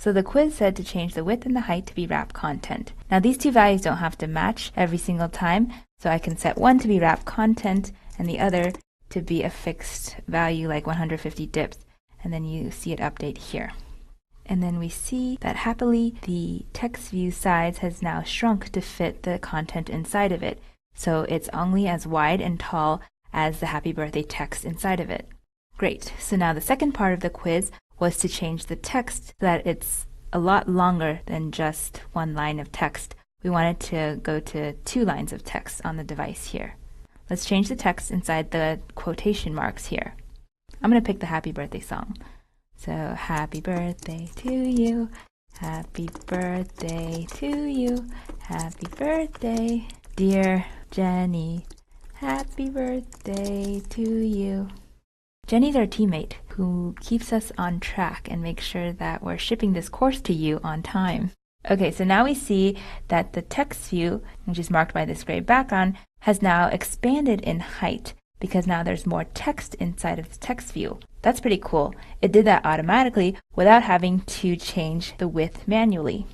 So the quiz said to change the width and the height to be wrap content. Now these two values don't have to match every single time, so I can set one to be wrap content and the other to be a fixed value like 150 dips, and then you see it update here. And then we see that happily the text view size has now shrunk to fit the content inside of it. So it's only as wide and tall as the happy birthday text inside of it. Great. So now the second part of the quiz was to change the text so that it's a lot longer than just one line of text. We wanted to go to 2 lines of text on the device here. Let's change the text inside the quotation marks here. I'm going to pick the happy birthday song. So, happy birthday to you, happy birthday to you, happy birthday, dear Jenny, happy birthday to you. Jenny's our teammate who keeps us on track and makes sure that we're shipping this course to you on time. Okay, so now we see that the text view, which is marked by this gray background, has now expanded in height because now there's more text inside of the text view. That's pretty cool. It did that automatically without having to change the width manually.